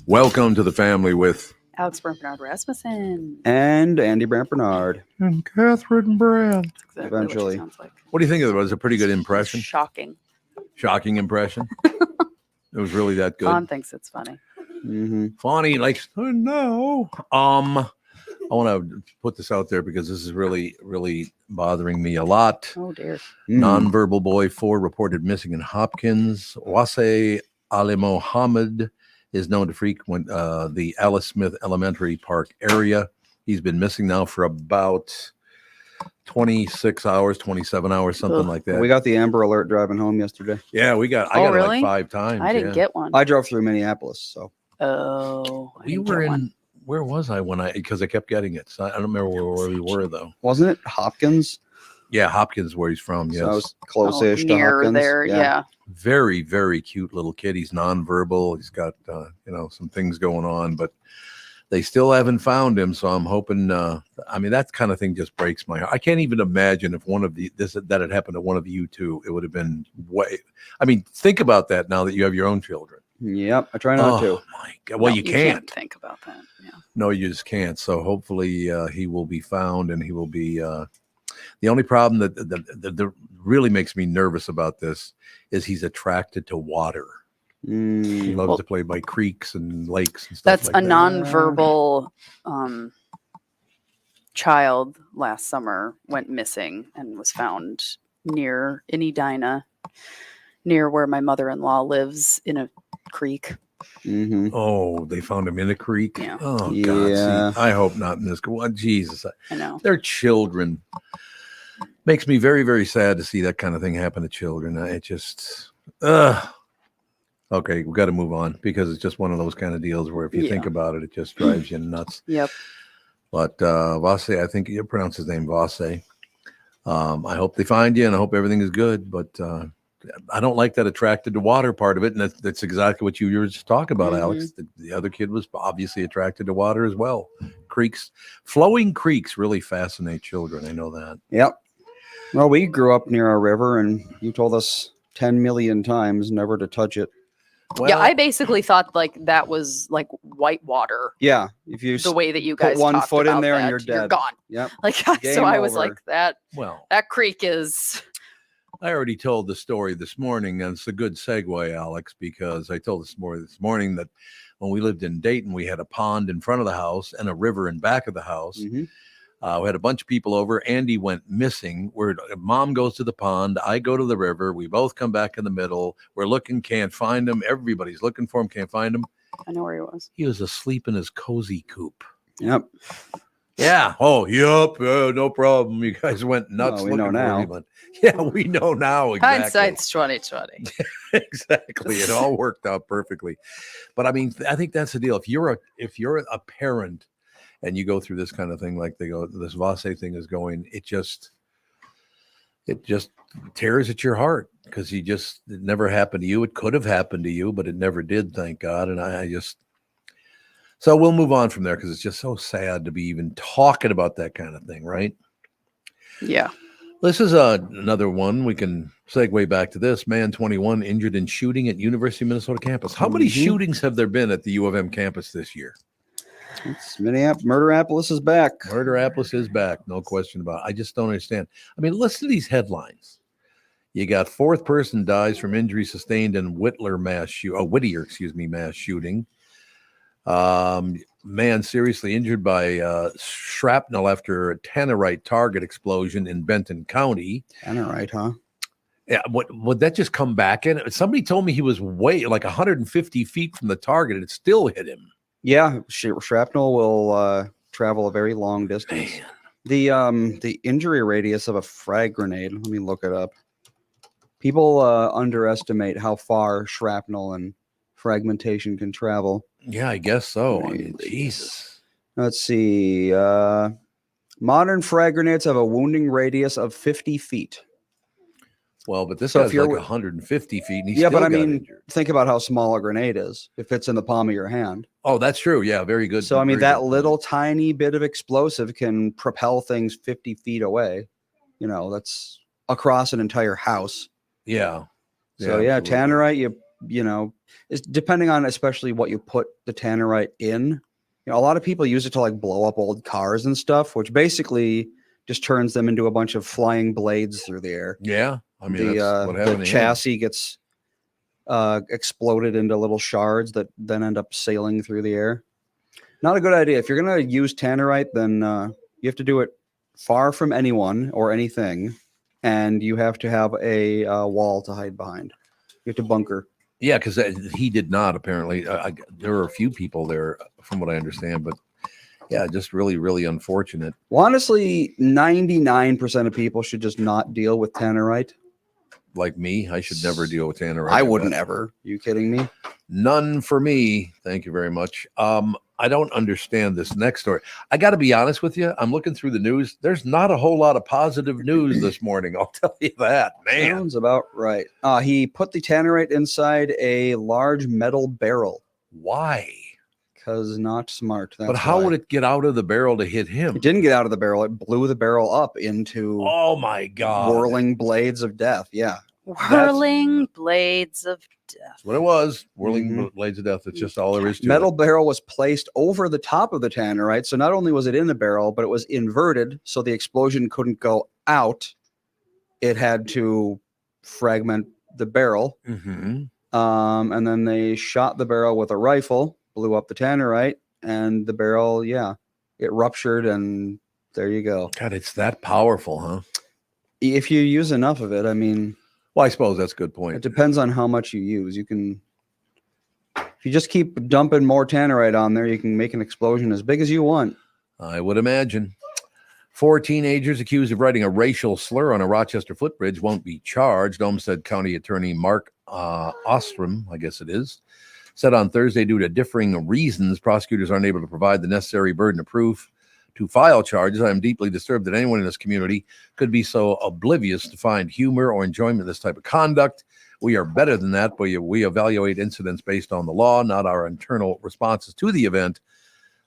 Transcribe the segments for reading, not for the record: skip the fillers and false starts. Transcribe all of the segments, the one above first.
Welcome to the family with Alex Bernard Rasmussen. And Andy Brandt Bernard. and Catherine Brand. That's exactly Eventually. what she sounds like. What do you think of it? Was it a pretty good impression? Shocking. Shocking impression. It was really that good. Fawn thinks it's funny. Mm-hmm. Fonny likes to know. I want to put this out there because this is really, really bothering me a lot. Oh dear. Nonverbal boy 4 reported missing in Hopkins. Wase Ali Mohammed is known to frequent the Alice Smith Elementary Park area. He's been missing now for about 26 hours, 27 hours, something like that. We got the Amber Alert driving home yesterday. Yeah, I got it really? like 5 times. I didn't get one. I drove through Minneapolis, so. Oh. I We didn't were get in, one. where was I because I kept getting it. So I don't remember where we were though. Wasn't it Hopkins? Yeah, Hopkins, where he's from. Yes. So I was close-ish to near Hopkins. there. Yeah. Very, very cute little kid. He's nonverbal. He's got, some things going on, but they still haven't found him. So I'm hoping, that kind of thing just breaks my heart. I can't even imagine if that had happened to one of you two, it would have been think about that now that you have your own children. Yep, I try not to. Oh my God. Well, No, you can't think about that. Yeah. No, you just can't. So hopefully he will be found and he will be, the only problem that really makes me nervous about this is he's attracted to water. He loves to play by creeks and lakes and stuff That's like a that. nonverbal child last summer went missing and was found near Edina, near where my mother-in-law lives in a creek. Mm-hmm. Oh, they found him in a creek. Yeah. Oh Yeah. God! See, I hope not in this. Well, Jesus, I know. they're children. Makes me very, very sad to see that kind of thing happen to children. It just, okay, we got to move on because it's just one of those kind of deals where if you think about it, it just drives you nuts. Yep. But Vase, I think you pronounce his name Vase. I hope they find you and I hope everything is good. But I don't like that attracted to water part of it. And that's exactly what you were just talking about, Alex. The other kid was obviously attracted to water as well. Flowing creeks really fascinate children. I know that. Yep. Well, we grew up near a river, and you told us 10 million times never to touch it. Well, yeah, I basically thought like that was like white water. Yeah, if you The way that you guys put one talked foot in about there that, and you're dead. You're gone. Yep. Like so, Game I was over. like that. Well, That creek is. I already told the story this morning, and it's a good segue, Alex, because I told this morning that when we lived in Dayton, we had a pond in front of the house and a river in back of the house. Mm-hmm. We had a bunch of people over. Andy went missing. Mom goes to the pond. I go to the river. We both come back in the middle. We're looking, can't find him. Everybody's looking for him, can't find him. I know where he was. He was asleep in his cozy coop. Yep. Yeah. Oh, yep. No problem. You guys went nuts. Well, we know looking for now. him, but yeah, we know now. Exactly. Hindsight's 2020. Exactly. It all worked out perfectly. But I think that's the deal. If you're a parent and you go through this kind of thing, like this Vase thing is going, it just tears at your heart because it never happened to you. It could have happened to you, but it never did, thank God. And so we'll move on from there because it's just so sad to be even talking about that kind of thing, right? Yeah. This is another one. We can segue back to this. Man 21 injured in shooting at University of Minnesota campus. How many shootings have there been at the U of M campus this year? It's Murderapolis is back. Murderapolis is back. No question about it. I just don't understand. Listen to these headlines. You got 4th person dies from injury sustained in Whittier mass shooting. Man seriously injured by shrapnel after a tannerite target explosion in Benton County. Tannerite, huh? Yeah, would that just come back in? Somebody told me he was way like 150 feet from the target and it still hit him. Yeah, shrapnel will travel a very long distance. Man. The injury radius of a frag grenade, let me look it up. People underestimate how far shrapnel and fragmentation can travel. Yeah, I guess so. Jesus. Let's see. Modern frag grenades have a wounding radius of 50 feet. Well, but this So guy's if you're like with- 150 feet and he's Yeah, still but I got mean, injured. think about how small a grenade is. It fits in the palm of your hand. Oh, that's true. Yeah, very good. So, I mean, Very that good. little tiny bit of explosive can propel things 50 feet away. That's across an entire house. Yeah. So, yeah, absolutely. tannerite, you it's depending on especially what you put the tannerite in. A lot of people use it to like blow up old cars and stuff, which basically just turns them into a bunch of flying blades through the air. Yeah, I mean that's what happened. The chassis gets exploded into little shards that then end up sailing through the air. Not a good idea. If you're gonna use tannerite, then you have to do it far from anyone or anything, and you have to have a wall to hide behind. You have to bunker. Yeah, because he did not apparently. There were a few people there, from what I understand, but yeah, just really, really unfortunate. Well, honestly, 99% of people should just not deal with tannerite. Like me, I should never deal with tannerite. I wouldn't ever. You kidding me? None for me. Thank you very much. I don't understand this next story. I got to be honest with you. I'm looking through the news. There's not a whole lot of positive news this morning. I'll tell you that, man. Sounds about right. He put the tannerite inside a large metal barrel. Why? Because not smart. But how would it get out of the barrel to hit him? It didn't get out of the barrel. It blew the barrel up into Oh my God. whirling blades of death. Yeah. Whirling blades of death. That's what it was. Whirling blades of death. That's just all there is to Metal it. barrel was placed over the top of the tannerite. So not only was it in the barrel, but it was inverted. So the explosion couldn't go out. It had to fragment the barrel. Mm-hmm. And then they shot the barrel with a rifle, blew up the tannerite, and the barrel, it ruptured, and there you go. God, it's that powerful, huh? If you use enough of it, I mean, well, I suppose that's a good point. It depends on how much you use. You can, if you just keep dumping more tannerite on there, you can make an explosion as big as you want. I would imagine. 4 teenagers accused of writing a racial slur on a Rochester footbridge won't be charged. Olmsted County Attorney Mark Ostrom, I guess it is, said on Thursday, due to differing reasons, prosecutors aren't able to provide the necessary burden of proof to file charges. I am deeply disturbed that anyone in this community could be so oblivious to find humor or enjoyment in this type of conduct. We are better than that, but we evaluate incidents based on the law, not our internal responses to the event.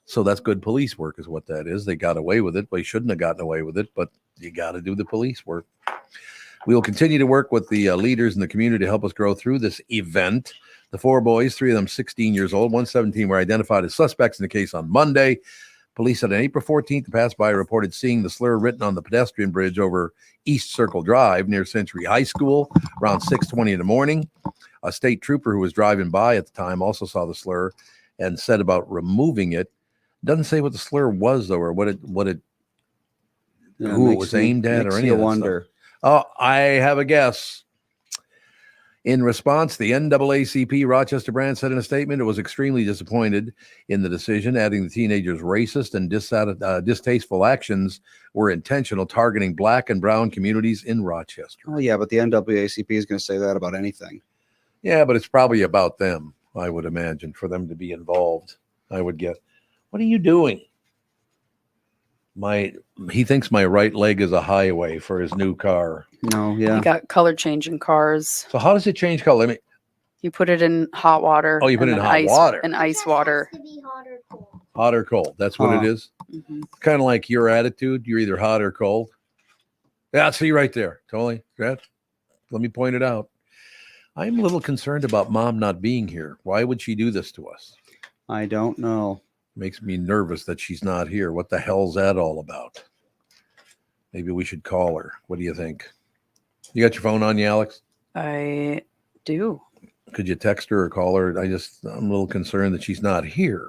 So that's good police work is what that is. They got away with it. They shouldn't have gotten away with it, but you got to do the police work. We will continue to work with the leaders in the community to help us grow through this event. The 4 boys, 3 of them 16 years old, 117, were identified as suspects in the case on Monday. Police said on April 14th, the passerby reported seeing the slur written on the pedestrian bridge over East Circle Drive near Century High School around 6:20 in the morning. A state trooper who was driving by at the time also saw the slur and said about removing it. Doesn't say what the slur was, though, or who it was aimed at, or any of that wonder. stuff. Oh, I have a guess. In response, the NAACP Rochester branch said in a statement it was extremely disappointed in the decision, adding the teenagers' racist and distasteful actions were intentional, targeting Black and brown communities in Rochester. Oh, yeah, but the NAACP is going to say that about anything. Yeah, but it's probably about them, I would imagine, for them to be involved, I would guess. What are you doing? He thinks my right leg is a highway for his new car. No, yeah. You got color changing cars. So how does it change color? Let me. You put it in hot water. Oh, you put it in then hot water. And ice water. It has to be hot or cold. Hot or cold. That's what it is. Mm-hmm. Kind of like your attitude. You're either hot or cold. Yeah, see right there. Totally. Let me point it out. I'm a little concerned about Mom not being here. Why would she do this to us? I don't know. Makes me nervous that she's not here. What the hell's that all about? Maybe we should call her. What do you think? You got your phone on you, Alex? I do. Could you text her or call her? I'm a little concerned that she's not here.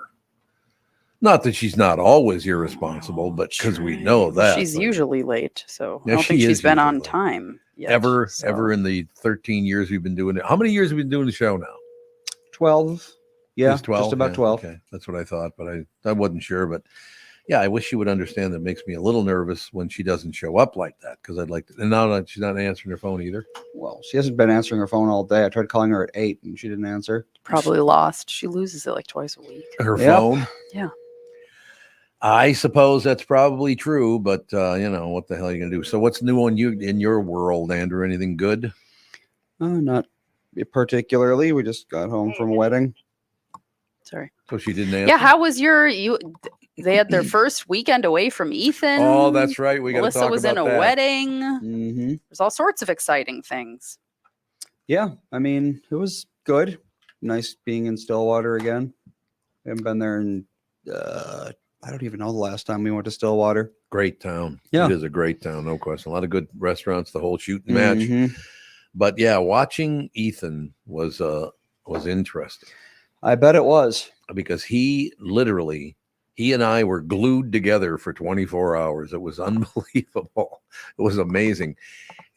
Not that she's not always irresponsible, but because we know that. She's usually late, so Yeah, I don't think she she's is been on usually late. time yet. Ever in the 13 years we've been doing it. How many years have we been doing the show now? 12. Yeah, Just 12? just about Yeah, 12. Okay, that's what I thought, but I wasn't sure. But yeah, I wish she would understand that it makes me a little nervous when she doesn't show up like that, because I'd like to. And now she's not answering her phone either. Well, she hasn't been answering her phone all day. I tried calling her at 8 and she didn't answer. Probably lost. She loses it like twice a week. Her Yep. phone? Yeah. I suppose that's probably true, but what the hell are you going to do? So what's new on you in your world, Andrew? Anything good? Not particularly. We just got home from a wedding. Sorry. So she didn't answer? Yeah. How was they had their first weekend away from Ethan. Oh, that's right. We got to Melissa talk was about in a that. wedding. Mm-hmm. There's all sorts of exciting things. Yeah, I mean, it was good. Nice being in Stillwater again. We haven't been there in, I don't even know the last time we went to Stillwater. Great town. Yeah. It is a great town, no question. A lot of good restaurants, the whole shooting match. Mhm. But yeah, watching Ethan was interesting I bet it was. because he and I were glued together for 24 hours. It was unbelievable. It was amazing.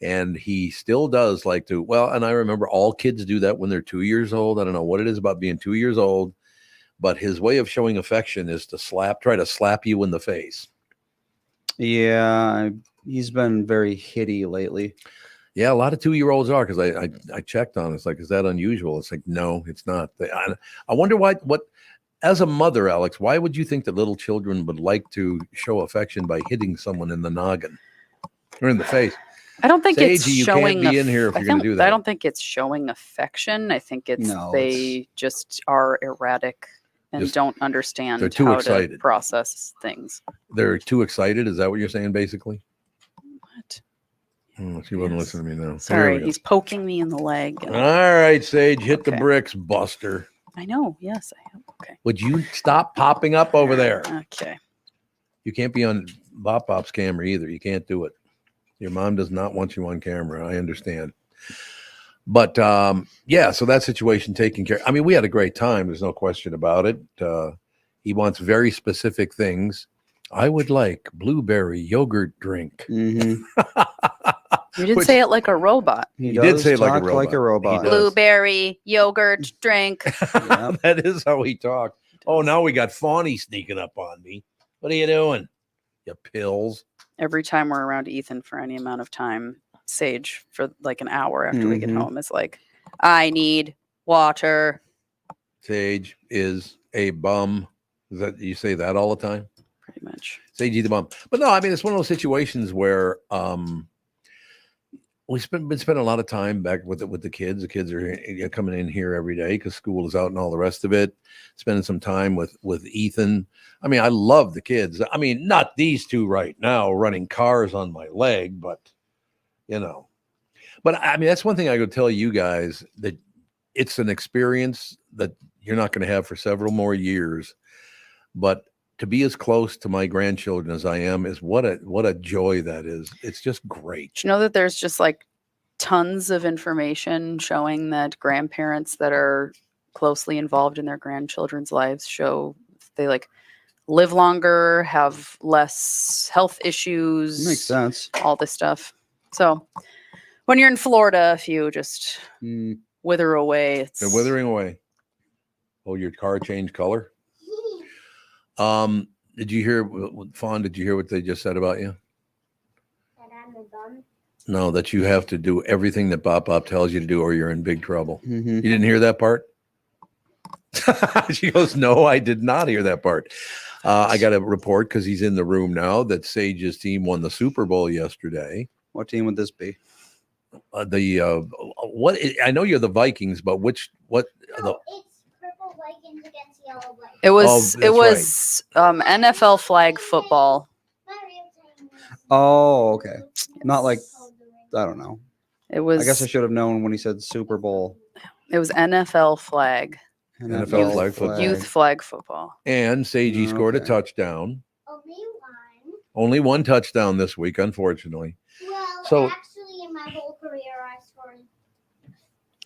And he still does like to, well, and I remember all kids do that when they're 2 years old. I don't know what it is about being 2 years old, but his way of showing affection is to try to slap you in the face. Yeah, he's been very hitty lately. Yeah, a lot of 2-year-olds are, because I checked on it. It's like, is that unusual? It's like, no, it's not. I wonder what, as a mother, Alex, why would you think that little children would like to show affection by hitting someone in the noggin or in the face? I don't think it's Seiji, you showing. can't be in here if you're going to do that. I don't think it's showing affection. I think it's No, they just are erratic and Just- don't understand they're too how excited. to process things. They're too excited. Is that what you're saying, basically? What? She wasn't Yes. listening to me now. Here Sorry, we go. he's poking me in the leg. All and- right, Sage, hit the Okay. bricks, Buster. I know. Yes, I am. Okay. Would you stop popping up over there? Okay. You can't be on Bop Bop's camera either. You can't do it. Your mom does not want you on camera. I understand. But yeah, so that situation taken care. I mean, we had a great time. There's no question about it. He wants very specific things. I would like blueberry yogurt drink. Mhm. You did Which- say it like a robot. He He did does say it like a talk robot. like a robot. He does. Blueberry yogurt drink. Yeah. That is how he talked. Oh, now we got Fawny sneaking up on me. What are you doing? You pills. Every time we're around Ethan for any amount of time, Sage, for like an hour after we get Mhm. home, is like, I need water. Sage is a bum. Is that you say that all the time? Pretty much. Sage the bum. But no, I mean it's one of those situations where we've been spending a lot of time back with the kids. The kids are coming in here every day because school is out and all the rest of it. Spending some time with Ethan. I mean, I love the kids. I mean, not these two right now running cars on my leg, but you know. But I mean, that's one thing I could tell you guys, that it's an experience that you're not going to have for several more years. But to be as close to my grandchildren as I am is what a joy that is. It's just great. Do you know that there's just like tons of information showing that grandparents that are closely involved in their grandchildren's lives show they like live longer, have less health issues, Makes sense. all this stuff. So when you're in Florida, if you just Mm. wither away, it's They're withering away. Oh, your car changed color? Did you hear, Fawn, did you hear what they just said about you? That I'm a bum. No, that you have to do everything that Bop Bop tells you to do or you're in big trouble. Mhm. You didn't hear that part? She goes, no, I did not hear that part. I got a report because he's in the room now that Sage's team won the Super Bowl yesterday. What team would this be? I know you're the Vikings, but No, the, it's purple Vikings against yellow Vikings. It was that's NFL flag football. Oh, okay. Not like I don't know. It was I guess I should have known when he said Super Bowl. it was NFL flag, NFL flag football. youth flag football. and Seiji scored a Okay. touchdown. Only one. Only one touchdown this week, unfortunately. Well, So- actually, in my whole career, I scored.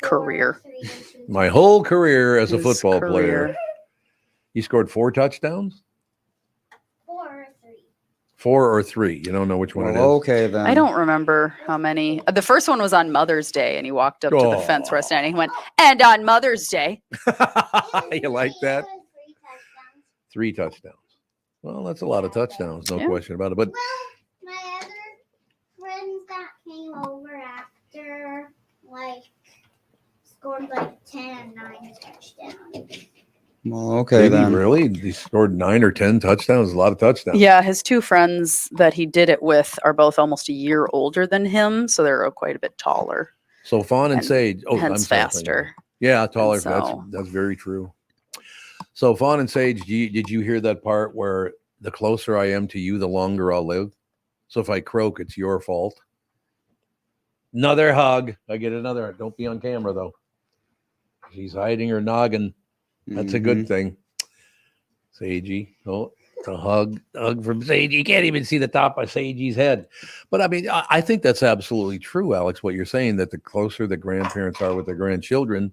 Career. 4, 3, and 2. My whole career as a His football career. player. He scored 4 touchdowns? 4 or 3. 4 or 3. You don't know which one it is. Well, okay then. I don't remember how many. The first one was on Mother's Day, and he walked up to the fence where I was standing. He went, and on Mother's Day. You like that? It was 3 touchdowns. 3 touchdowns. Well, that's a lot of touchdowns, no Yeah. question about it. But Well, my other friends that came over after, like, scored like 10, 9 touchdowns. Well, okay did he then. really? He scored 9 or 10 touchdowns. A lot of touchdowns. Yeah, his two friends that he did it with are both almost a year older than him, so they're quite a bit taller, So Fawn and And Sage. Oh, hence sorry, faster. Yeah, taller. so- That's very true. So Fawn and Sage, did you hear that part where the closer I am to you, the longer I'll live? So if I croak, it's your fault. Another hug. I get another. Don't be on camera though. She's hiding her noggin. That's a Mhm. good thing. Sagey. Oh, it's a hug from Sagey. You can't even see the top of Sagey's head. But I mean, I think that's absolutely true, Alex, what you're saying, that the closer the grandparents are with their grandchildren,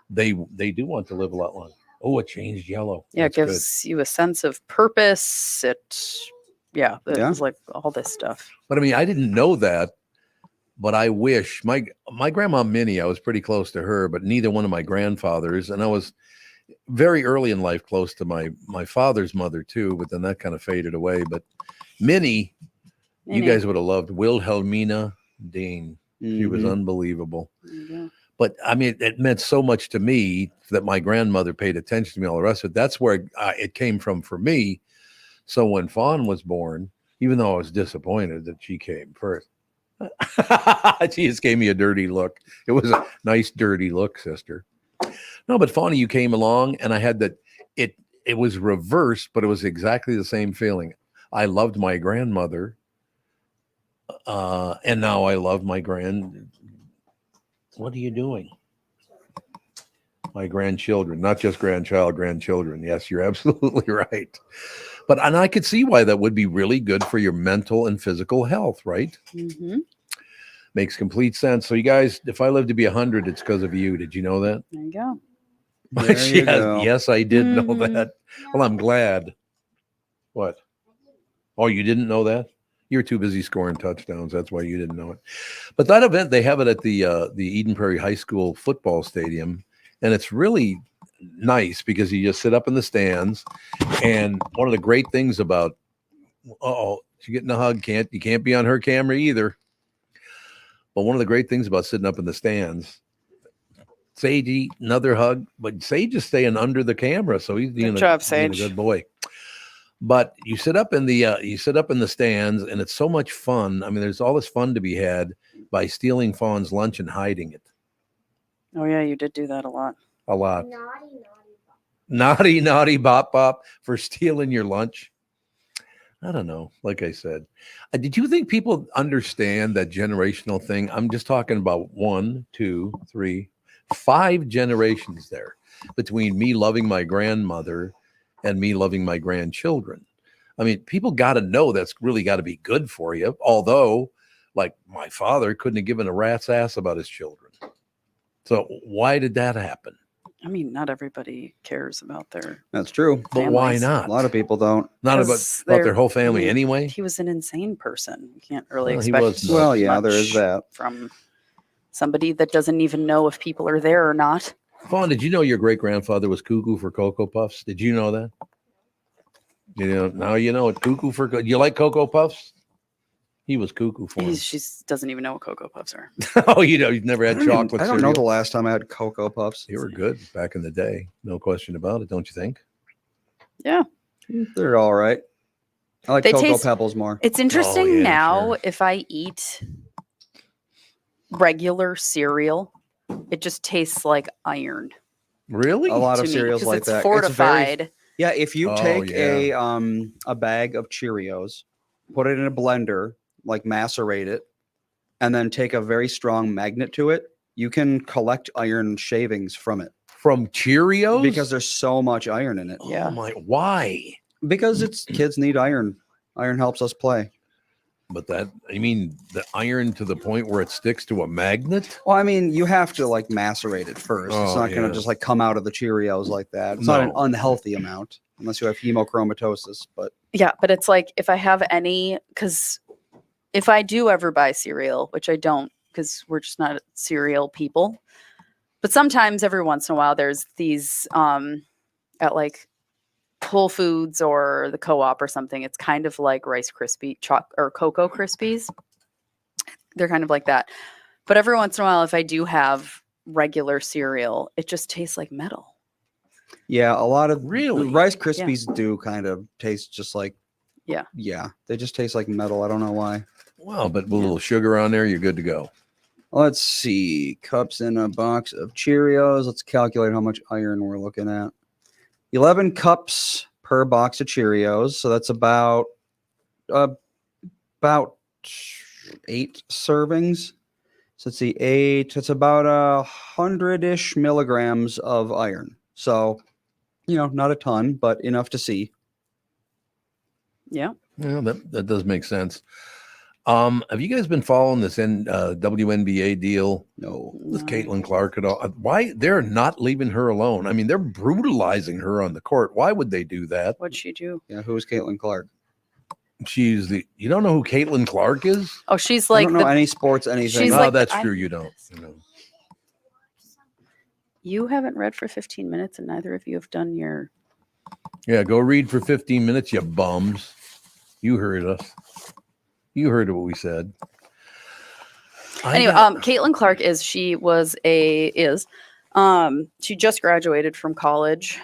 they do want to live a lot longer. Oh, it changed yellow. Yeah, it That's good. gives you a sense of purpose. It's Yeah. like all this stuff. But I mean, I didn't know that. But I wish my grandma Minnie, I was pretty close to her, but neither one of my grandfathers. And I was very early in life close to my father's mother too, but then that kind of faded away. But Minnie, you guys would have loved Wilhelmina Dean. She was Mhm. unbelievable. Yeah. But I mean, it meant so much to me that my grandmother paid attention to me, all the rest of it. That's where it came from for me. So when Fawn was born, even though I was disappointed that she came first, she just gave me a dirty look. It was a nice, dirty look, sister. No, but Fawny, you came along and I had that. It was reversed, but it was exactly the same feeling. I loved my grandmother. And now I love my what are you doing? My grandchildren, not just grandchildren. Yes, you're absolutely right. And I could see why that would be really good for your mental and physical health, right? Mm-hmm. Makes complete sense. So you guys, if I live to be 100, it's because of you. Did you know that? There you go. There you go. Yes, I did know Mhm. that. Well, I'm glad. What? Oh, you didn't know that? You're too busy scoring touchdowns. That's why you didn't know it. But that event, they have it at the Eden Prairie High School football stadium, and it's really nice because you just sit up in the stands. And one of the great things about, she's getting a hug. You can't be on her camera either. But one of the great things about sitting up in the stands, Sage, another hug, but Sage is staying under the camera, so he's being, Good job, being a Sage. good boy. But you sit up in the stands, and it's so much fun. I mean, there's all this fun to be had by stealing Fawn's lunch and hiding it. Oh yeah, you did do that a lot. A lot. Naughty. Naughty bop bop for stealing your lunch. I don't know. Like I said, did you think people understand that generational thing? I'm just talking about 1, 2, 3, 5 generations there between me loving my grandmother and me loving my grandchildren. I mean, people got to know that's really got to be good for you. Although, like my father couldn't have given a rat's ass about his children. So why did that happen? I mean, not everybody cares about their. That's true. But why Families. not? A lot of people don't. Not about 'Cause their they're- whole family I mean, anyway. He was an insane person. You can't really Well, he expect. was nuts. Well, yeah, there is much that. from somebody that doesn't even know if people are there or not. Fawn, did you know your great grandfather was cuckoo for Cocoa Puffs? Did you know that? You know, now you know it. Cuckoo for. You like Cocoa Puffs? He was cuckoo for him. She doesn't even know what Cocoa Puffs are. Oh, you've never had chocolate I don't cereal. know the last time I had Cocoa Puffs. They were good back in the day. No question about it, don't you think? Yeah. They're all right. I like They Cocoa taste- Pebbles more. It's interesting yeah, now sure. if I eat regular cereal, it just tastes like iron Really? A lot to of me cereals because like it's that. It's fortified. very, yeah, if you Oh, take yeah. a bag of Cheerios, put it in a blender, like macerate it, and then take a very strong magnet to it, you can collect iron shavings from it From Cheerios? because there's so much iron in it. Yeah. Oh my, why? Because it's kids need iron. Iron helps us play. But I mean, the iron to the point where it sticks to a magnet? Well, I mean, you have to like macerate it first. It's Oh, not going yeah. to just like come out of the Cheerios like that. It's not an No. unhealthy amount unless you have hemochromatosis. But Yeah, but it's like if I have any, because if I do ever buy cereal, which I don't, because we're just not cereal people, but sometimes every once in a while there's these at like Whole Foods or the Co-op or something. It's kind of like Rice Krispie or Cocoa Krispies. They're kind of like that. But every once in a while, if I do have regular cereal, it just tastes like metal. yeah, a lot of Really? Rice Krispies do kind of taste just like, Yeah. yeah, they just taste like metal. I don't know why. Well, but with a little sugar on there, you're good to go. Let's see. Cups in a box of Cheerios. Let's calculate how much iron we're looking at. 11 cups per box of Cheerios. So that's about 8 servings. So let's see, 8. It's about 100-ish milligrams of iron. So, not a ton, but enough to see. Yeah. Yeah, that does make sense. Have you guys been following this WNBA deal No. with No. Caitlin Clark at all? Why they're not leaving her alone? I mean, they're brutalizing her on the court. Why would they do that? What'd she do? Yeah, who's Caitlin Clark? You don't know who Caitlin Clark is? Oh, she's I like don't know any sports, anything. she's Oh, like that's I- true. You don't. You You haven't read for 15 minutes, and neither of you have done your. Yeah, go read for 15 minutes, you bums. You heard us. You heard what we said. Anyway, Caitlin Clark she just graduated from college.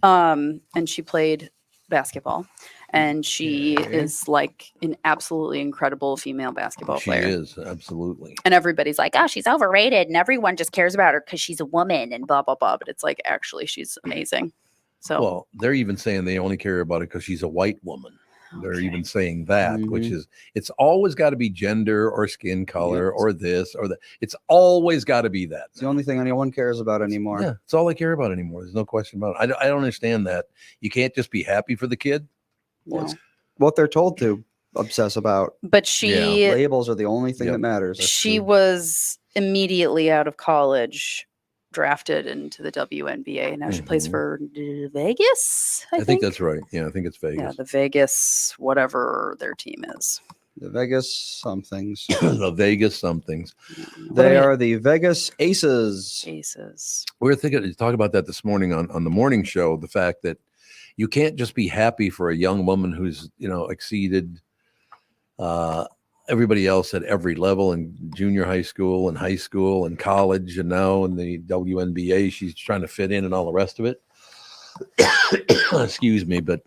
And she played basketball, and she Okay. is like an absolutely incredible female basketball she player. is absolutely. And everybody's like, oh, she's overrated, and everyone just cares about her because she's a woman and blah blah blah. But it's like, actually, she's amazing. So Well, they're even saying they only care about it because she's a white woman. They're okay. even saying that, which Mhm. is, it's always got to be gender or skin color Yep. or this or that. It's always got to be that. It's the only thing anyone cares about anymore. Yeah, it's all they care about anymore. There's no question about it. I don't understand that. You can't just be happy for the kid. Well, No. it's what they're told to obsess about. But she Labels are the only thing Yep. that matters. she true. was immediately out of college drafted into the WNBA, and now she plays Mhm. for Vegas. I think that's right. Yeah, I think it's Vegas. Yeah, the Vegas whatever their team is. The Vegas somethings. The Vegas somethings. They are the Vegas Aces. Aces. We were talking about that this morning on the morning show. The fact that you can't just be happy for a young woman who's exceeded everybody else at every level in junior high school and high school and college, and now in the WNBA, she's trying to fit in and all the rest of it. Excuse me, but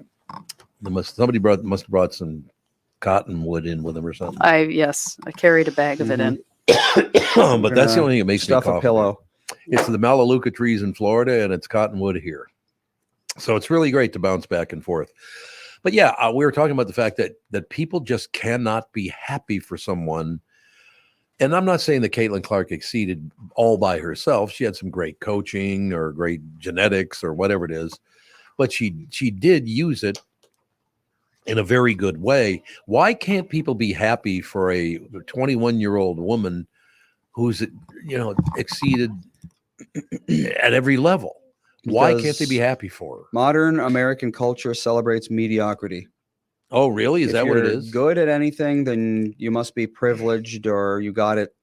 somebody must have brought some cottonwood in with them or something. I carried a bag of it in. But that's the only thing that makes me Stuff a cough. pillow. It's the Melaleuca trees in Florida, and it's cottonwood here. So it's really great to bounce back and forth. But yeah, we were talking about the fact that people just cannot be happy for someone. And I'm not saying that Caitlin Clark exceeded all by herself. She had some great coaching or great genetics or whatever it is, but she did use it in a very good way. Why can't people be happy for a 21-year-old woman who's exceeded at every level? Why can't they be Because happy for her? modern American culture celebrates mediocrity. Oh, really? Is If that what it you're is? good at anything, then you must be privileged, or you got it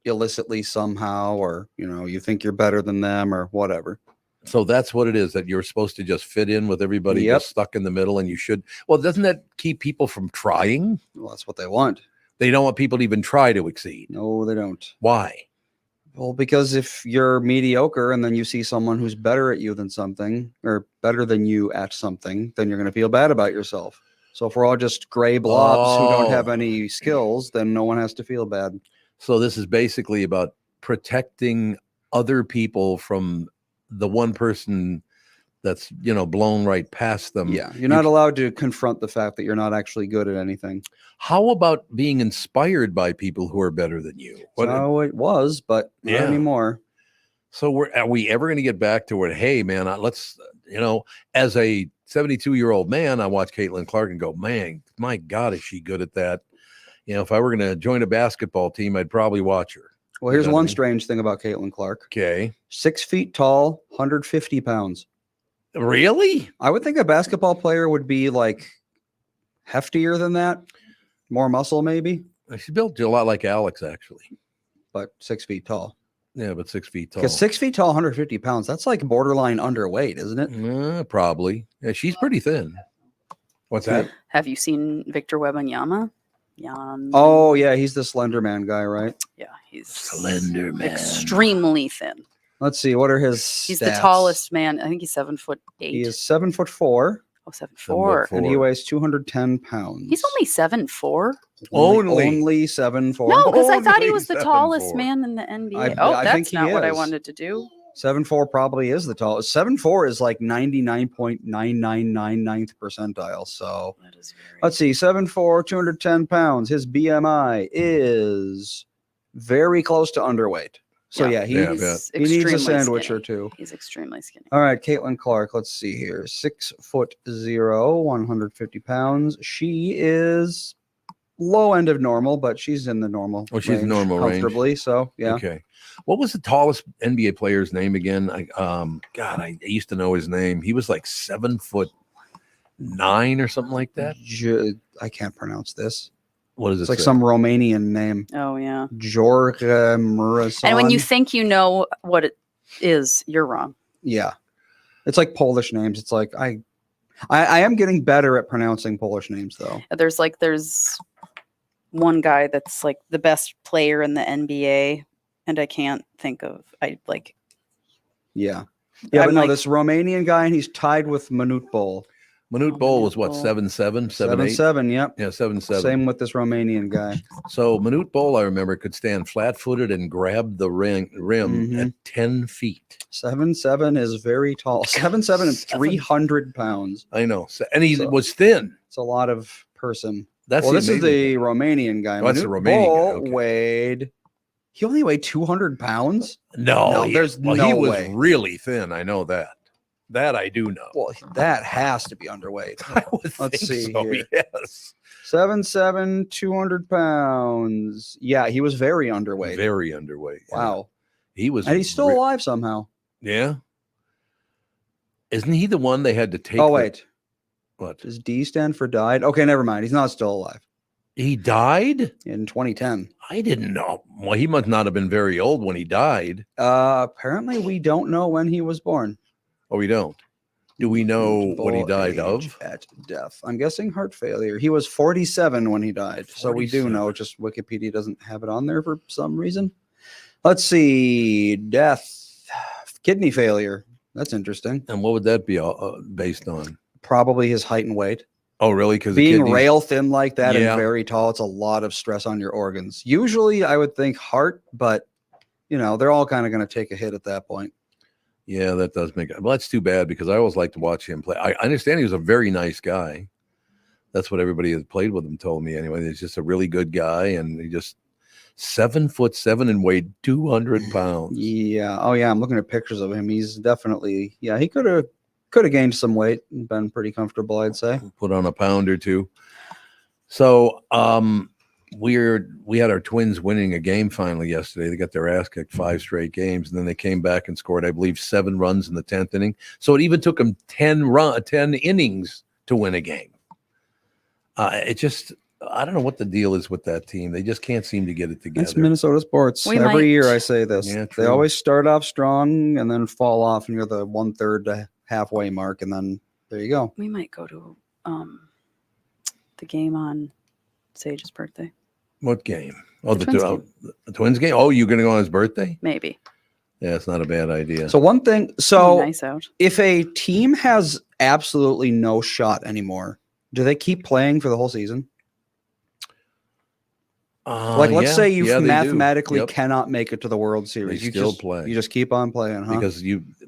illicitly somehow, or you think you're better than them, or whatever. So that's what it is, that you're supposed to just fit in with everybody, Yep. just stuck in the middle, and you should. Well, doesn't that keep people from trying? Well, that's what they want. They don't want people to even try to exceed. No, they don't. Why? Well, because if you're mediocre and then you see someone who's better at you than something, or better than you at something, then you're going to feel bad about yourself. So if we're all just gray blobs who don't have Oh. any skills, then no one has to feel bad. So this is basically about protecting other people from the one person that's blown right past them. Yeah, you're not allowed to confront the fact that you're not actually good at anything. How about being inspired by people who are better than you? That's how it was, but not Yeah. anymore. So are we ever going to get back to where, hey, man, let's, as a 72-year-old man, I watch Caitlin Clark and go, man, my God, is she good at that? If I were going to join a basketball team, I'd probably watch her. Well, here's You know what I one mean? strange thing about Caitlin Clark. Okay. 6 feet tall, 150 pounds. Really? I would think a basketball player would be like heftier than that, more muscle maybe, She's built a lot like Alex, actually. but 6 feet tall. Yeah, but 6 feet tall. Because 6 feet tall, 150 pounds, that's like borderline underweight, isn't it? Probably. Yeah, she's pretty thin. What's that? Have you seen Victor Wembanyama? Oh, yeah, he's the Slender Man guy, right? Yeah, he's Slender man. extremely thin. Let's see, what are his He's the stats? tallest man. I think he's 7'8". He is 7'4", Oh, 7'4". 7'4". and he weighs 210 pounds. He's only 7'4". only 7'4". No, because I thought he Only was the 7'4". tallest man in the NBA. I think That's he not what I is. wanted to do. 7'4" probably is the tallest. 7'4" is like 99.9999th percentile. So That is very. let's see, 7'4", 210 pounds. His BMI is very close to underweight. So yeah, he, Yeah, he's he needs a extremely sandwich skinny. or two. He's extremely skinny. All right, Caitlin Clark. Let's see here. 6'0", 150 pounds. She is low end of normal, but she's in the normal. Oh, she's range normal range. comfortably. So yeah. Okay. What was the tallest NBA player's name again? I used to know his name. He was like 7'9" or something like that. I can't pronounce this. What is it? It's like some Romanian name. Oh yeah. George Murasan. And when you think you know what it is, you're wrong. Yeah. It's like Polish names. It's like I am getting better at pronouncing Polish names though. There's one guy that's like the best player in the NBA, and I can't think of Yeah. Yeah, I'm but no, like- this Romanian guy, and he's tied with Manute Bol. Manute Bol was Manute what, Bol. 7'7", 7'8"? 7'7", yep. Yeah, 7'7". Same with this Romanian guy. So Manute Bol, I remember, could stand flat-footed and grab the rim Mhm. at 10 feet. 7'7" is very tall. 7'7" and 300 pounds. I know. And he So- was thin. It's a lot of person. That's Well, the this is amazing the thing. Romanian guy. Oh, that's the Manute Romanian guy, Bol okay. weighed. He only weighed 200 pounds. No, there's he no was way. really thin. I know that. That I do know. Well, that has to be underweight. I would Let's think see so, here. yes. 7'7", 200 pounds. Yeah, he was very underweight. Very underweight. yeah. Wow. He was. And he's still alive somehow. Yeah. Isn't he the one they had to take? Oh, the- wait. What? Does D stand for died? Okay, never mind. He's not still alive. He died? In 2010. I didn't know. Well, he must not have been very old when he died. Apparently, we don't know when he was born. Oh, we don't. Do we know what he Full died age of? At death. I'm guessing heart failure. He was 47 when he died. So we do 47. know, just Wikipedia doesn't have it on there for some reason. Let's see. Death. Kidney failure. That's interesting. And what would that be based on? Probably his height and weight. Oh, really? Because Being rail thin like that Yeah. and very tall, it's a lot of stress on your organs. Usually, I would think heart, but they're all kind of going to take a hit at that point. Yeah, that does make it. Well, that's too bad because I always like to watch him play. I understand he was a very nice guy. That's what everybody that played with him told me. Anyway, he's just a really good guy, and he just 7'7" and weighed 200 pounds. Yeah. Oh, yeah. I'm looking at pictures of him. He's definitely, he could have gained some weight and been pretty comfortable, I'd say. Put on a pound or two. So we had our Twins winning a game finally yesterday. They got their ass kicked 5 straight games, and then they came back and scored, I believe, 7 runs in the 10th inning. So it even took them 10 innings to win a game. I don't know what the deal is with that team. They just can't seem to get it together. It's Minnesota sports. We Every might- year I say this. Yeah, They true. always start off strong and then fall off near the 1/3 to halfway mark. And then there you go. We might go to the game on Sage's birthday. What game? Oh, The the Twins game. the Twins game. Oh, you're going to go on his birthday? Maybe. Yeah, it's not a bad idea. So one thing, Pretty so nice out. if a team has absolutely no shot anymore, do they keep playing for the whole season? Like, let's say you they do. mathematically Yep. cannot make it to the World Series. You still just play. You just keep on playing, huh?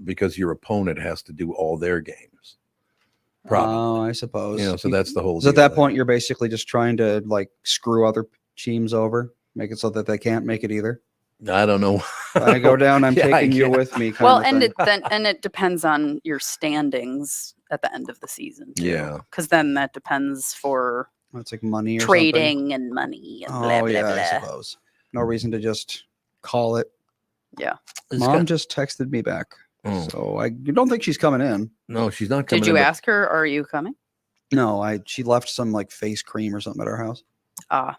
because your opponent has to do all their games. Probably. Oh, I suppose. So that's the whole. So at deal that there. point, you're basically just trying to like screw other teams over, make it so that they can't make it either. I don't know. When I go down, I'm Yeah, taking you yeah. with me. Well, kind of thing. and it depends on your standings at the end of the season. Yeah. Because then that depends for It's like money or trading and money and something. blah Oh blah yeah, I blah. suppose. No reason to just call it. It's Mom got- just texted me back, Oh, so I don't think she's coming in. no, she's not coming. Did you in, but- ask her? Are you coming? No, she left some like face cream or something at our house. Ah,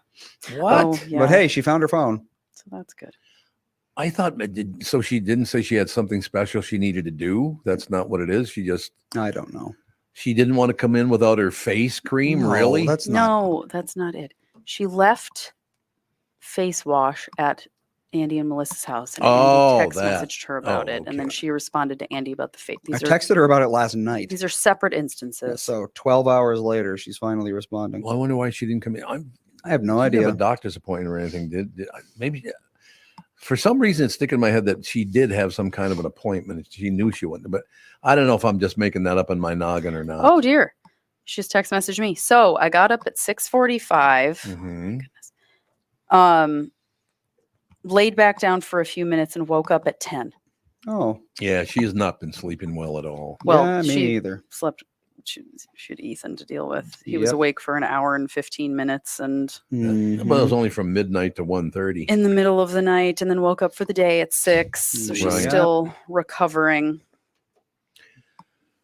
What? oh, yeah. But hey, she found her phone. So that's good. I thought. So she didn't say she had something special she needed to do. That's not what it is. I don't know. She didn't want to come in without her face cream. No, Really? That's not. No, that's not it. She left face wash at Andy and Melissa's house, and Oh, Andy text that. messaged her about Oh, it, and then okay. she responded to Andy about the face. I texted her about it last night. These are separate Yeah, instances. so 12 hours later, she's finally responding. Well, I wonder why she didn't come in. I have no She didn't idea. have a doctor's appointment or anything. Maybe For some reason, it's sticking in my head that she did have some kind of an appointment. She knew she wouldn't, but I don't know if I'm just making that up in my noggin or not. Oh dear. She just text messaged me. So I got up at 6:45. Mhm. Laid back down for a few minutes and woke up at 10. Oh, Yeah, she has not been sleeping well at all. Well, yeah, me she either. slept. She had Ethan to deal with. He was Yep. awake for an hour and 15 minutes and But it Mhm. was only from midnight to 1:30. in the middle of the night, and then woke up for the day at 6. So she's Right. still recovering.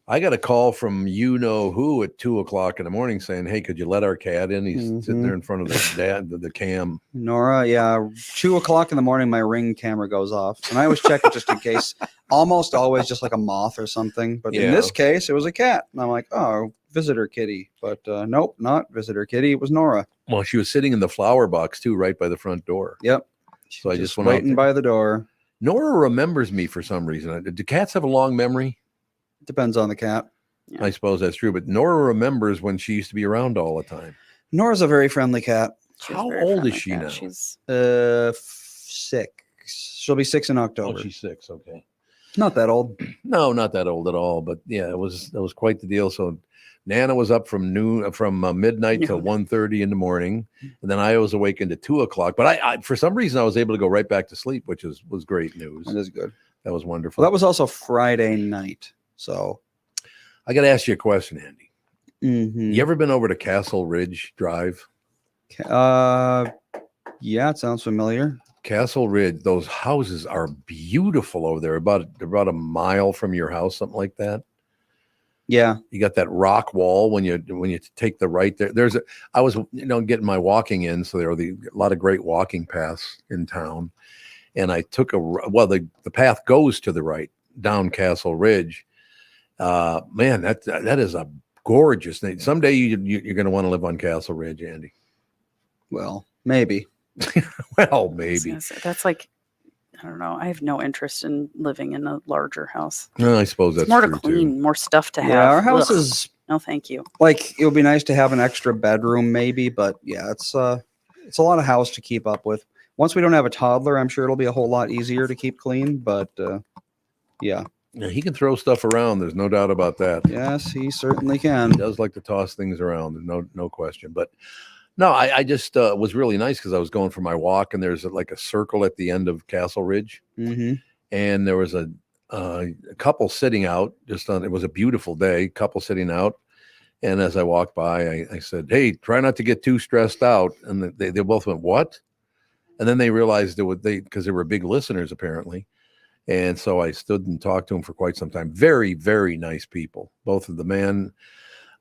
I got a call from you know who at 2:00 in the morning saying, "Hey, could you let our cat in? He's sitting there in front of the cam." Nora, yeah, 2:00 in the morning, my Ring camera goes off, and I always check it just in case. Almost always just like a moth or something, but in Yeah. this case, it was a cat, and I'm like, oh, visitor kitty, but nope, not visitor kitty. It was Nora. Well, she was sitting in the flower box too, right by the front door. Yep. So I just went out waiting there. by the door. Nora remembers me for some reason. Do cats have a long memory? Depends on the cat. Yeah. I suppose that's true. But Nora remembers when she used to be around all the time. Nora's a very friendly cat. She's How very old friendly is she cat. now? She's 6. She'll be 6 in October. Oh, she's 6. Okay. Not that old. No, not that old at all. But yeah, that was quite the deal. So Nana was up from midnight till Noon. 1:30 in the morning, and then I was awake into 2:00. But I for some reason I was able to go right back to sleep, which was great news. That is good. That was wonderful. Well, that was also Friday night. So, I got to ask you a question, Andy. mhm. You ever been over to Castle Ridge Drive? Yeah, it sounds familiar. Castle Ridge, those houses are beautiful over there. About a mile from your house, something like that. Yeah. You got that rock wall when you take the right there. I was getting my walking in, so there are a lot of great walking paths in town, and I took the path goes to the right down Castle Ridge. Man, that is a gorgeous thing. Someday you're going to want to live on Castle Ridge, Andy. Well, maybe. Well, I was maybe. gonna say, that's like, I don't know. I have no interest in living in a larger house. No, I suppose that's It's more to true clean, too. more stuff to have. Yeah, our house Ugh. is No, thank you. like it would be nice to have an extra bedroom, maybe, but yeah, it's a lot of house to keep up with. Once we don't have a toddler, I'm sure it'll be a whole lot easier to keep clean. But yeah, Yeah, he can throw stuff around. There's no doubt about that. yes, he certainly can. He does like to toss things around. No question. But no, I just was really nice because I was going for my walk, and there's like a circle at the end of Castle Ridge, Mm-hmm. and there was a couple sitting out. It was a beautiful day. Couple sitting out, and as I walked by, I said, "Hey, try not to get too stressed out." And they both went, "What?" And then they realized because they were big listeners apparently. And so I stood and talked to them for quite some time. Very, very nice people. Both of the man,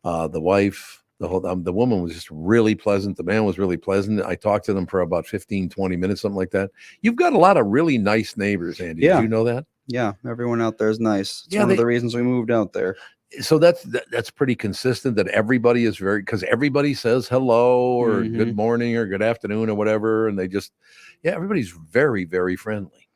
the wife, the woman was just really pleasant. The man was really pleasant. I talked to them for about 15, 20 minutes, something like that. You've got a lot of really nice neighbors, Andy. Yeah. Did you know that? Yeah, everyone out there is nice. It's Yeah, one of the reasons we moved out there. So that's pretty consistent that everybody is because everybody says hello or Mhm. good morning or good afternoon or whatever. And everybody's very, very friendly.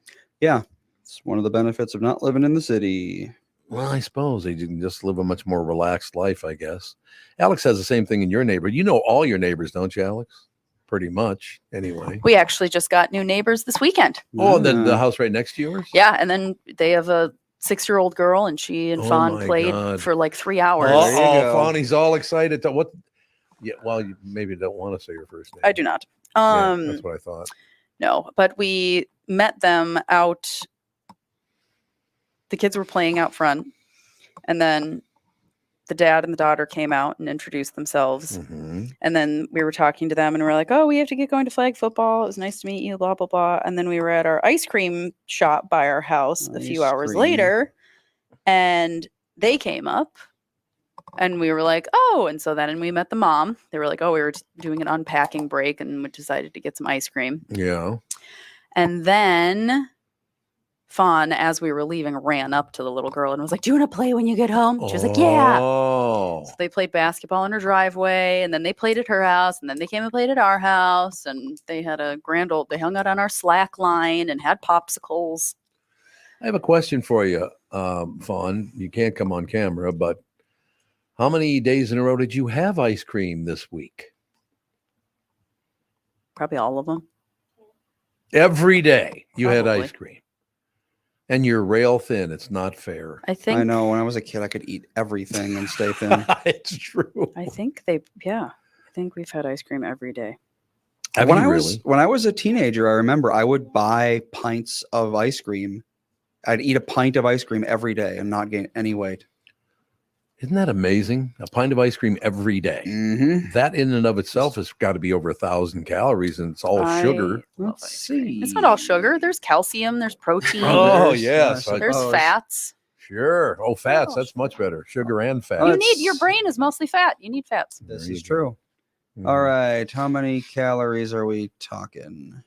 Yeah, it's one of the benefits of not living in the city. Well, I suppose they can just live a much more relaxed life, I guess. Alex has the same thing in your neighborhood. You know all your neighbors, don't you, Alex? Pretty much, anyway. We actually just got new neighbors this weekend. Oh, the Yeah. house right next to yours? Yeah, and then they have a 6-year-old girl, and she and Oh Fawn my played God. for like 3 hours. There you Oh, go. Fawny's all excited. What? Yeah, well, you maybe don't want to say your first name. I do not. Yeah, that's what I thought. No, but we met them out. The kids were playing out front, and then the dad and the daughter came out and introduced themselves. Mhm. And then we were talking to them, and we're like, "Oh, we have to get going to flag football. It was nice to meet you." Blah blah blah. And then we were at our ice cream shop by our house a few Ice hours cream. later, and they came up, and we were like, "Oh!" And so then we met the mom. They were like, "Oh, we were doing an unpacking break, and we decided to get some ice cream." Yeah. And then Fawn, as we were leaving, ran up to the little girl and was like, "Do you want to play when you get home?" She was like, "Yeah." Oh. So they played basketball in her driveway, and then they played at her house, and then they came and played at our house, and they had a they hung out on our slack line and had popsicles. I have a question for you, Fawn. You can't come on camera, but how many days in a row did you have ice cream this week? Probably all of them. Every day you had Probably. ice cream. And you're rail thin. It's not fair. I think. I know. When I was a kid, I could eat everything and stay thin. It's true. I think they. Yeah. I think we've had ice cream every day. Have when you I really? was a teenager, I remember I would buy pints of ice cream. I'd eat a pint of ice cream every day and not gain any weight. Isn't that amazing? A pint of ice cream every day. Mm-hmm. That in and of itself has got to be over 1,000 calories, and it's all sugar. I love Let's ice cream. see. It's not all sugar. There's calcium. There's protein. Oh, There's- yes. I There's suppose. fats. Sure. Oh, fats. Oh, That's much better. Sugar and fat. Oh, You it's- need your brain is mostly fat. You need fats. This There you is go. true. Mhm. All right. How many calories are we talking?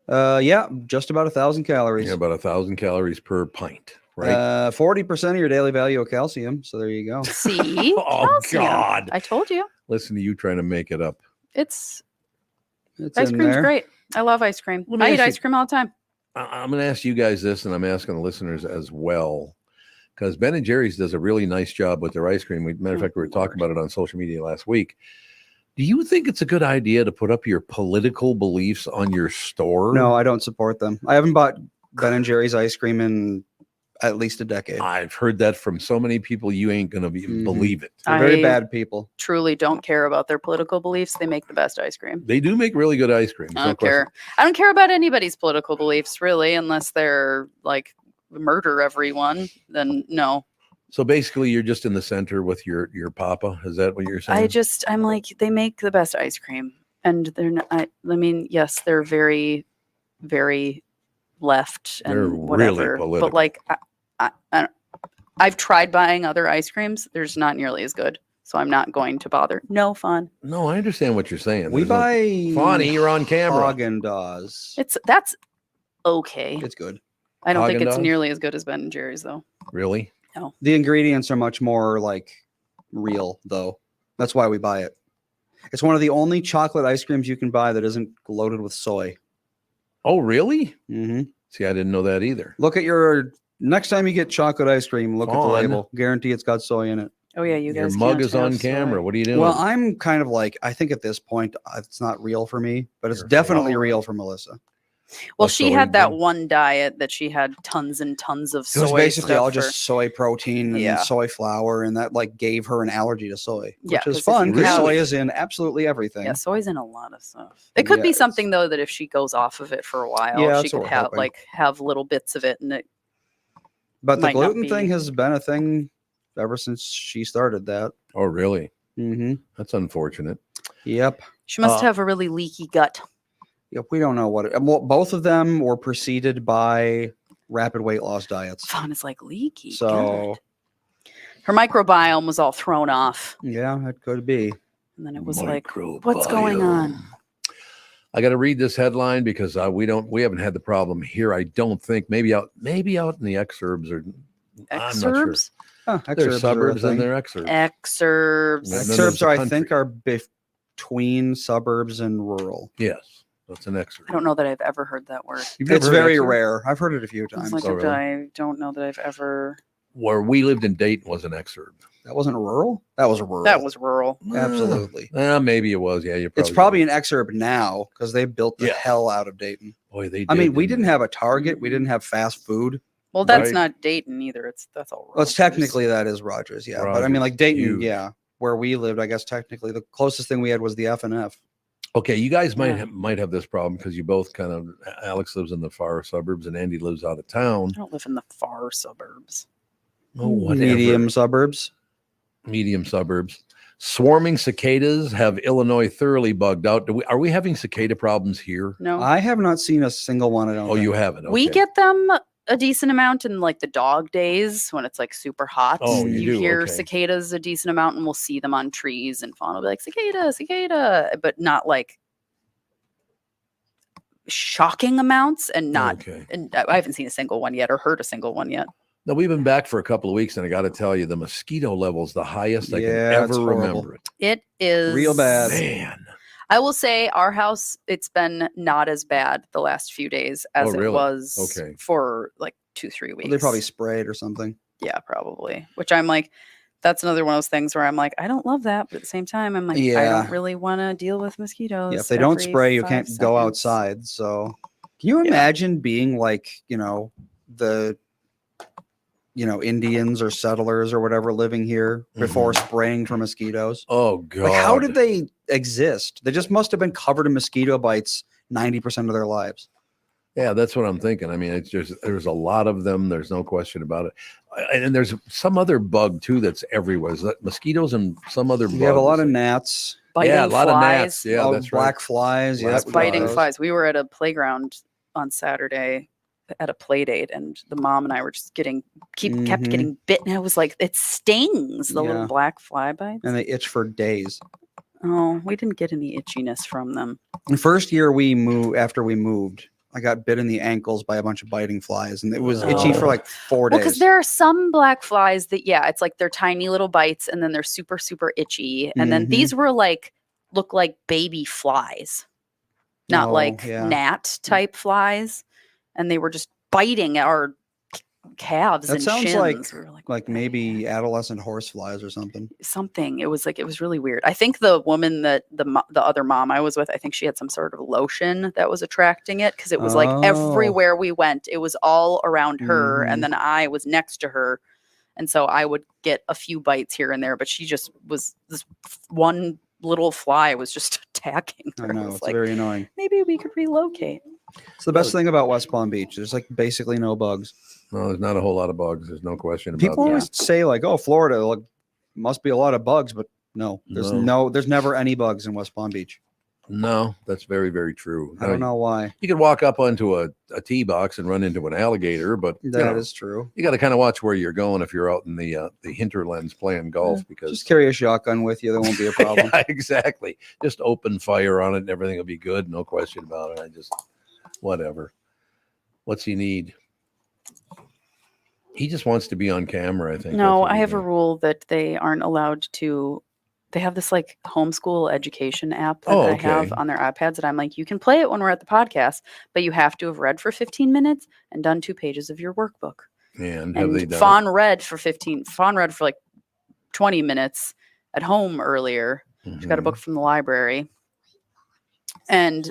Yeah, just about 1,000 calories. Yeah, about 1,000 calories per pint, right? 40% of your daily value of calcium. So there you go. See? Oh, Calcium. God. I told you. Listen to you trying to make it up. It's It's ice in cream's there. great. I love ice cream. Let me I eat ask you- ice cream all the time. I'm going to ask you guys this, and I'm asking the listeners as well, because Ben and Jerry's does a really nice job with their ice cream. Matter of fact, we were talking about it on social media last week. Do you think it's a good idea to put up your political beliefs on your store? No, I don't support them. I haven't bought Ben and Jerry's ice cream in at least a decade. I've heard that from so many people, you ain't going to Mhm. believe it. They're very I bad people. truly don't care about their political beliefs. They make the best ice cream. They do make really good ice cream. I don't care. I don't care about anybody's political beliefs, really, unless they're like murder everyone. Then no. So basically, you're just in the center with your papa. Is that what you're saying? I'm like, they make the best ice cream. And they're not, I mean, yes, they're very, very left and They're really whatever. political. But like, I've tried buying other ice creams. There's not nearly as good. So I'm not going to bother. No fun. No, I understand what you're saying. We There's no- buy Fonnie, you're on camera. Haagen-Dazs. That's okay. It's good. I don't think it's Haagen-Dazs? nearly as good as Ben and Jerry's though. Really? The ingredients are much more like real, though. That's why we buy it. It's one of the only chocolate ice creams you can buy that isn't loaded with soy. Oh, really? Mm-hmm. See, I didn't know that either. Look at your next time you get chocolate ice cream. Look at the Fawn. label. Guarantee it's got soy in it. Oh yeah, you Your guys. mug can't is on have camera. soy. What are you doing? Well, I'm kind of like, I think at this point, it's not real for me, but it's You're definitely fake. real for Melissa. Well, What she soy had that do? one diet that she had tons and tons of It soy. was basically stuff all for- just soy protein and Yeah. soy flour, and that like gave her an allergy to soy, Yeah, which 'cause is if fun you because have- soy is in absolutely everything. Yeah, soy's in a lot of stuff. It could be Yes. something though that if she goes off of it for a while, Yeah, she that's what could we're have hoping. have little bits of it, and it. But the might not gluten thing be- has been a thing ever since she started that. Oh, really? Mm-hmm. That's unfortunate. Yep. She must Uh, have a really leaky gut. Yep. We don't know what it. Well, both of them were preceded by rapid weight loss diets. Fun is like leaky. So God. Her microbiome was all thrown off, yeah, it could be. and then it was like, what's going on? Microbiome. I got to read this headline because we haven't had the problem here. I don't think maybe out in the exurbs or I'm not sure. Exurbs. Huh, There's exurbs are a suburbs and thing. there exurbs. Exurbs. And then there's Exurbs the are, I country. think, are between suburbs and rural. Yes, that's an exurb. I don't know that I've ever heard that word. You've never It's heard very exurb? rare. I've heard it a few It's times. like Oh, really? I don't know that I've ever. Where we lived in Dayton was an exurb. That wasn't rural. That was rural. That was rural. absolutely. Maybe it was. Yeah, you're It's probably an exurb now because they built the Yeah. hell out of Dayton. Boy, they. I mean, did, we didn't didn't they? have a Target. We didn't have fast food. Well, that's Right. not Dayton either. That's all. Well, it's Rogers. technically that is Rogers, yeah. But I mean, Rogers, like Dayton, huge. yeah, where we lived, I guess technically the closest thing we had was the F&F. Okay, you guys might Yeah. might have this problem because you both kind of. Alex lives in the far suburbs and Andy lives out of town. I don't live in the far suburbs. Oh, whatever. Medium suburbs. Medium suburbs. Swarming cicadas have Illinois thoroughly bugged out. Are we having cicada problems here? No, I have not seen a single one. I don't. Oh, you think. haven't. we Okay. get them a decent amount in like the dog days when it's like super hot. Oh, you do? hear Okay. cicadas a decent amount, and we'll see them on trees, and Fawn will be like cicada, cicada, but not like shocking amounts, and not. Okay. And I haven't seen a single one yet, or heard a single one yet. Now we've been back for a couple of weeks, and I got to tell you, the mosquito level's the highest I Yeah, can it's ever horrible. remember it. It is Real bad. Man, I will say our house, it's been not as bad the last few days as really? it was Okay. for like 2-3 weeks. Well, they probably sprayed or something. Yeah, probably. Which I'm like, that's another one of those things where I'm like, I don't love that, but at the same time, I'm like, I Yeah. don't really want to deal with mosquitoes. Yeah, if they don't every spray, you 5 can't go seconds. outside. So, can you Yeah. imagine being like, the, Indians or settlers or whatever living here before spraying for mosquitoes? Oh God. Like, how did they exist? They just must have been covered in mosquito bites 90% of their lives. Yeah, that's what I'm thinking. I mean, it's just there's a lot of them. There's no question about it. And there's some other bug too that's everywhere. Is that mosquitoes and some other bug? We have a lot of gnats. Biting Yeah, a lot flies. of gnats. Yeah, that's right. Black flies. Black Yeah, Just biting flies. flies. We were at a playground on Saturday at a play date, and the mom and I were just kept Mhm. getting bitten. I was like, it stings, the Yeah. little black fly bites. And they itch for days. Oh, we didn't get any itchiness from them. The first year after we moved, I got bit in the ankles by a bunch of biting flies, and it was itchy for like 4 Well, days. because there are some black flies that, it's like they're tiny little bites, and then they're super, super itchy. And then Mhm. these were look like baby flies, not Oh, like yeah. gnat type flies. And they were just biting our calves That and sounds shins. like We were what like the maybe adolescent horse flies or something. something. It was really weird. I think the woman that the other mom I was with, I think she had some sort of lotion that was attracting it, because it was like Oh. everywhere we went, it was all around her, Mhm. and then I was next to her, and so I would get a few bites here and there, but she just was this one little fly was just attacking her. I know, was it's like, very annoying. maybe we could relocate. It's the best thing about West Palm Beach. There's like basically no bugs. No, there's not a whole lot of bugs. There's no question about People that. always say like, "Oh, Florida, like, must be a lot of bugs," but no, there's never any bugs in West Palm Beach. No, that's very, very true. I don't know why. You could walk up onto a tee box and run into an alligator, but That is true. you got to kind of watch where you're going if you're out in the hinterlands playing golf, because Just carry a shotgun with you. There won't be a problem. yeah, exactly. Just open fire on it and everything will be good. No question about it. Whatever. What's he need? He just wants to be on camera, I think. No, That's what I he have a thinks. rule that they aren't allowed to. They have this like homeschool education app that Oh, I have okay. on their iPads, and I'm like, you can play it when we're at the podcast, but you have to have read for 15 minutes and done 2 pages of your workbook. And have they And done Fawn read for like 20 minutes at home earlier. it? She got a book from the library, and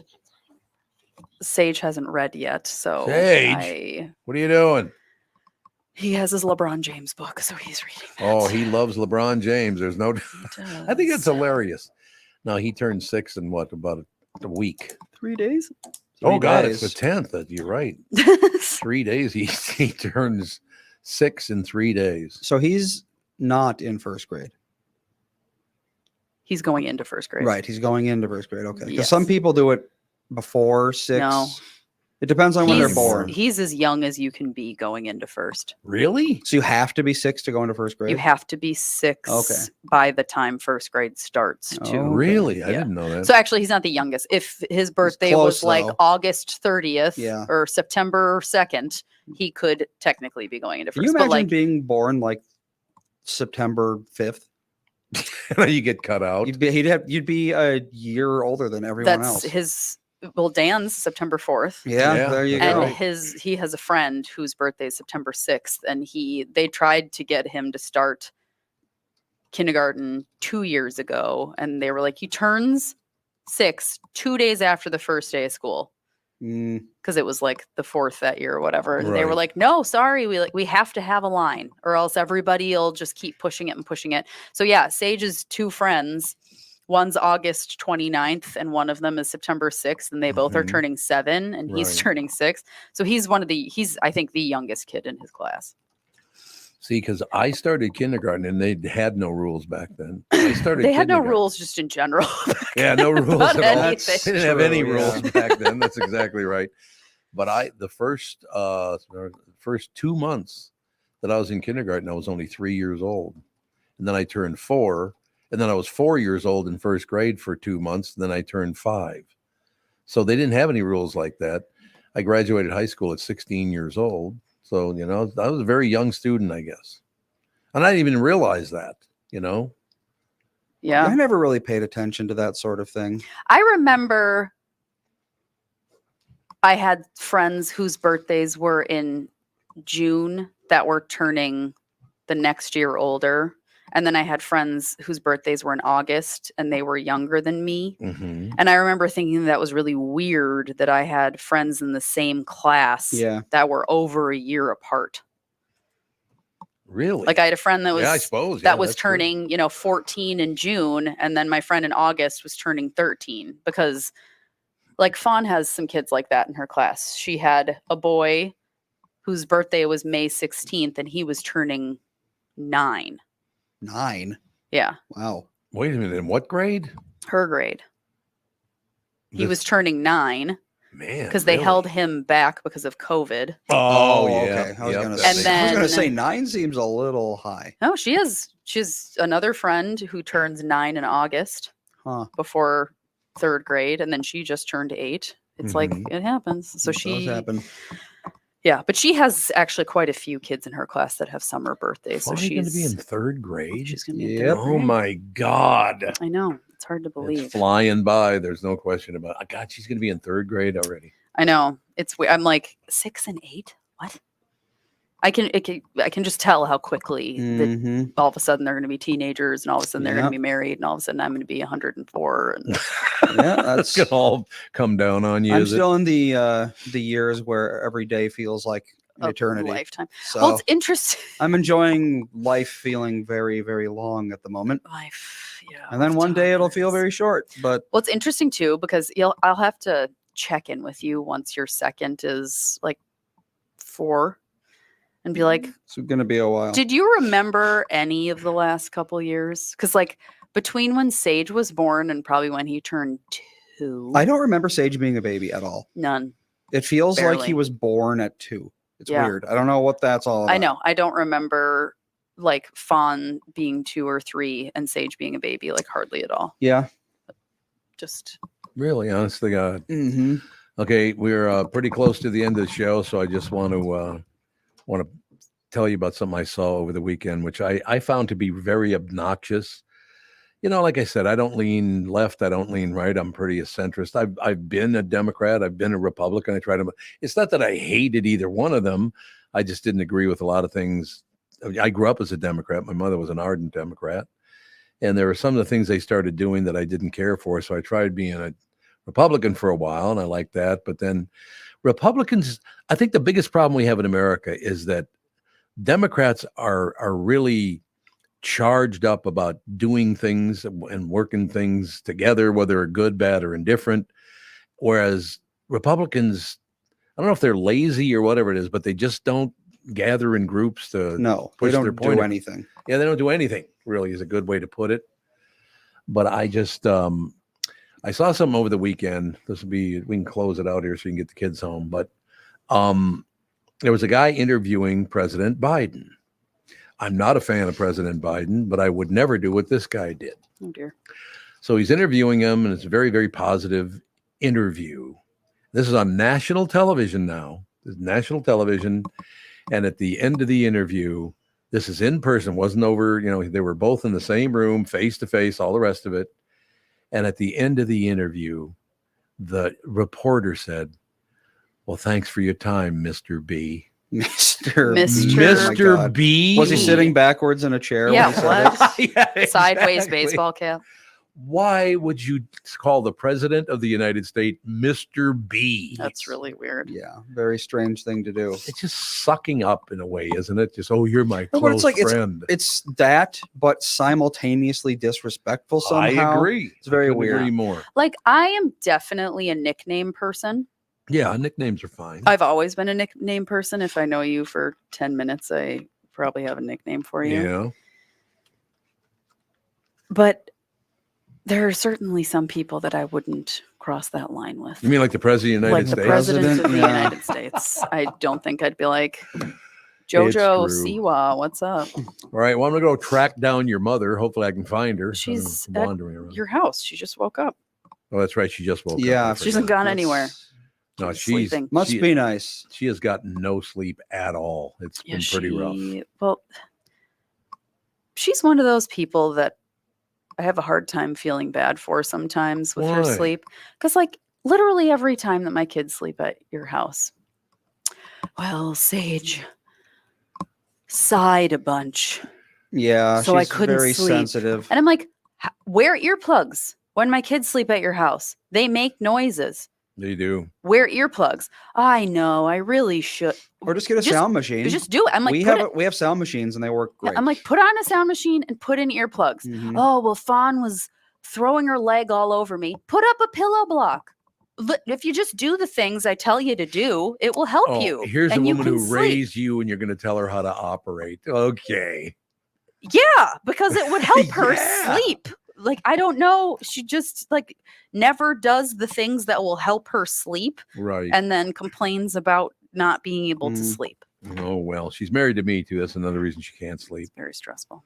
Sage hasn't read yet, so Sage? What are you doing? he has his LeBron James book, so he's reading that. Oh, he loves LeBron James. There's no. I think it's hilarious. No, he turned 6 in what, about a week? 3 days. Oh God, days. it's the 10th. You're right. 3 days. He turns 6 in 3 days. So he's not in first grade. He's going into first grade. Right. He's going into first grade. Okay. Because Yes. some people do it before 6. No. It depends on when they're He's- born. He's as young as you can be going into first. Really? So you have to be 6 to go into first grade? You have to be 6 Okay. by the time first grade starts, too. Oh, Really? I Yeah. didn't know that. So actually, he's not the youngest. If his birthday close, was like though. August 30th Yeah. or September 2nd, he could technically be going into Can first. you But imagine like, being born like September 5th? You get cut out. You'd be a year older than everyone that's else. his. Well, Dan's September 4th. Yeah, Yeah, there you that's And go. right. he has a friend whose birthday is September 6th, and they tried to get him to start kindergarten 2 years ago, and they were like, he turns 6 2 days after the first day of school, Mm, because it was like the 4th that year or whatever. And they were Right. like, no, sorry, we have to have a line, or else everybody will just keep pushing it and pushing it. So yeah, Sage's 2 friends, one's August 29th and one of them is September 6th, and they both are Mhm. turning 7 and he's Right. turning 6. So he's I think the youngest kid in his class. See, because I started kindergarten and they had no rules back then. I started. They had no kindergarten. rules just in general. Yeah, no rules About at all. anything. They didn't have any True, rules yeah. back then. That's exactly right. But the first 2 months that I was in kindergarten, I was only 3 years old, and then I turned 4, and then I was 4 years old in first grade for 2 months, and then I turned 5. So they didn't have any rules like that. I graduated high school at 16 years old, so I was a very young student, I guess, and I didn't even realize that. Yeah. I never really paid attention to that sort of thing. I remember I had friends whose birthdays were in June that were turning the next year older. And then I had friends whose birthdays were in August and they were younger than me. Mhm. And I remember thinking that was really weird that I had friends in the same class Yeah. that were over a year apart. Really? Like I had a friend that was yeah, I suppose. that yeah, was that's true. turning, 14 in June, and then my friend in August was turning 13 because like Fawn has some kids like that in her class. She had a boy whose birthday was May 16th and he was turning 9. 9. Yeah, Wow. Wait a minute. In what grade? her grade. He This- was turning 9 man because they really? held him back because of COVID. Oh, yeah. okay. I was yep, gonna that say. And makes- I was gonna then- say 9 seems a little high. No, she's another friend who turns 9 in August Huh. before 3rd grade, and then she just turned 8. It's like Mhm. it happens. So It does happen. yeah, but she has actually quite a few kids in her class that have summer birthdays. So Bonnie going to be in she's 3rd grade? she's gonna be in Yep. 3rd Oh grade. my God. I know it's hard to It's believe. flying by. There's no question about it. God, she's going to be in 3rd grade already. I know it's weird. I'm like 6 and 8. What? I can just tell how quickly that Mhm. all of a sudden they're going to be teenagers, and all of a sudden they're going Yep. to be married, and all of a sudden I'm going to be 104. And Yeah, It's that's. going to all come down on you. I'm is it? still in the years where every day feels like an a eternity. lifetime. So Well, it's interesting. I'm enjoying life feeling very, very long at the moment. Life, yeah. And then one day it'll feel lifetimes. very short. But Well, it's interesting too because I'll have to check in with you once your second is like 4, and be like, it's gonna be a while. did you remember any of the last couple years? Because like between when Sage was born and probably when he turned 2, I don't remember Sage being a baby at all. none. It feels like Barely. he was born at 2. It's Yeah. weird. I don't know what that's all about. I know. I don't remember like Fawn being 2 or 3 and Sage being a baby, like hardly at all. Yeah. Just Really, honest to God. Mm-hmm. Okay, we're pretty close to the end of the show, so I just want to tell you about something I saw over the weekend, which I found to be very obnoxious. Like I said, I don't lean left, I don't lean right. I'm pretty a centrist. I've been a Democrat, I've been a Republican. I try to. It's not that I hated either one of them. I just didn't agree with a lot of things. I grew up as a Democrat. My mother was an ardent Democrat, and there were some of the things they started doing that I didn't care for. So I tried being a Republican for a while, and I liked that. But then Republicans, I think the biggest problem we have in America is that Democrats are really charged up about doing things and working things together, whether they're good, bad, or indifferent. Whereas Republicans, I don't know if they're lazy or whatever it is, but they just don't gather in groups to No, they push their don't point. do anything. Yeah, they don't do anything, really, is a good way to put it. But I just, I saw something over the weekend. We can close it out here so you can get the kids home. But there was a guy interviewing President Biden. I'm not a fan of President Biden, but I would never do what this guy did. oh dear. So he's interviewing him, and it's a very, very positive interview. This is on national television now. This is national television. And at the end of the interview, this is in person, wasn't over, they were both in the same room, face to face, all the rest of it. And at the end of the interview, the reporter said, "Well, thanks for your time, Mr. B." Mr. Mr. B. Oh my Mr. God. B. Was he sitting backwards in a chair? Yeah, when he said it? what? Yeah, Sideways exactly. baseball cap. Why would you call the president of the United States Mr. B? That's really weird. Yeah, very strange thing to do. It's just sucking up in a way, isn't it? Just, oh, you're my No, but close it's like friend. It's that, but simultaneously disrespectful somehow. I agree. It's very Couldn't weird. agree more. Like I am definitely a nickname person. Yeah, nicknames are fine. I've always been a nickname person. If I know you for 10 minutes, I probably have a nickname for you. Yeah. But there are certainly some people that I wouldn't cross that line with. You mean like the president of the Like United the States? president of the Yeah. United States. I don't think I'd be like, It's Jojo true. Siwa, what's up? All right. Well, I'm going to go track down your mother. Hopefully I can find her. She's I'm at wandering around. Your house. She just woke up. Oh, that's right. She just woke up. Yeah, I She hasn't forgot. gone anywhere. No, She's she's sleeping. Must she- be nice. She has gotten no sleep at all. It's Yeah, been pretty rough. Well, she's one of those people that I have a hard time feeling bad for sometimes with her Why? sleep. Because, like, literally every time that my kids sleep at your house, well, Sage sighed a bunch. Yeah, So I she's couldn't very sleep. sensitive. And I'm like, wear earplugs. When my kids sleep at your house, they make noises. They do. Wear earplugs. I know. I really should. Or just get a sound machine. Just do it. I'm like, we have sound machines and they work yeah, great. I'm like, put on a sound machine and put in earplugs. Mhm. Oh, well, Fawn was throwing her leg all over me. Put up a pillow block. If you just do the things I tell you to do, it will help you. Here's a and you woman can who sleep. raised you, and you're going to tell her how to operate. Okay. Yeah, because it would help her Yeah. sleep. Like, I don't know. She just like never does the things that will help her sleep Right. and then complains about not being able to Mm. sleep. Oh, well, she's married to me, too. That's another reason she can't sleep. It's very stressful.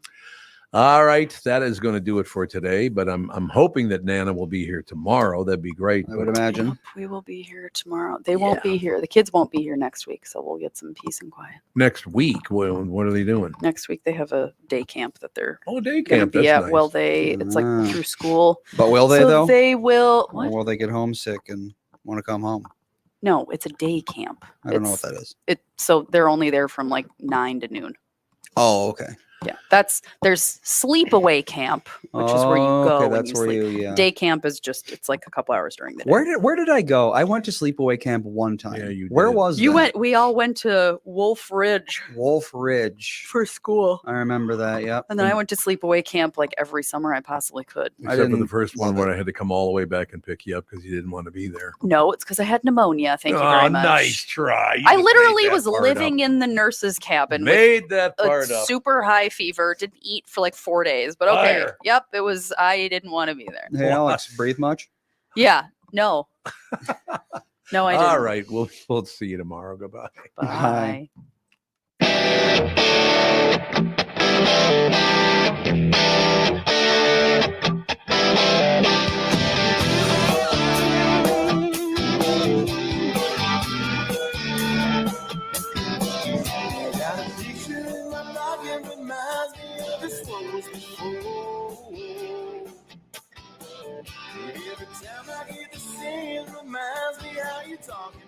All right. That is going to do it for today, but I'm hoping that Nana will be here tomorrow. That'd be great. I would but- imagine. Yep, we will be here tomorrow. They won't be here. The kids won't be here next week, so we'll get some peace and quiet. Next week, what are they doing? Next week they have a day camp that they're Oh, day going to camp. be That's at. nice. Well, it's like Ah. through school. But will they so though? They will. Or What? will they get homesick and want to come home? No, it's a day camp. I don't know what that is. So they're only there from like 9 to noon. Oh, okay. Yeah, there's sleepaway camp, which is where you Oh, go. okay, when that's you where sleep. you. Yeah. Day camp is it's like a couple hours during the day. Where did I go? I went to sleepaway camp one time. Yeah, you Where did. was You that? went. We all went to Wolf Ridge Wolf Ridge. for school, I remember that. Yep. and then I went to sleepaway camp like every summer I possibly could. I Except for the didn't first one love where it. I had to come all the way back and pick you up because you didn't want to be there. No, it's because I had pneumonia. Thank you Oh, very much. nice try. You I just literally made that was part living up. in the nurse's cabin with Made that a part up. super high fever. Didn't eat for like 4 days, but okay. Fire. Yep, it was. I didn't want to be there. Hey, Alex, breathe much? Yeah, no, no, I didn't. All right. We'll see you tomorrow. Goodbye. Bye. Bye. I got a picture in my pocket reminds me of this rose before. Every time I hear the same reminds me how you talking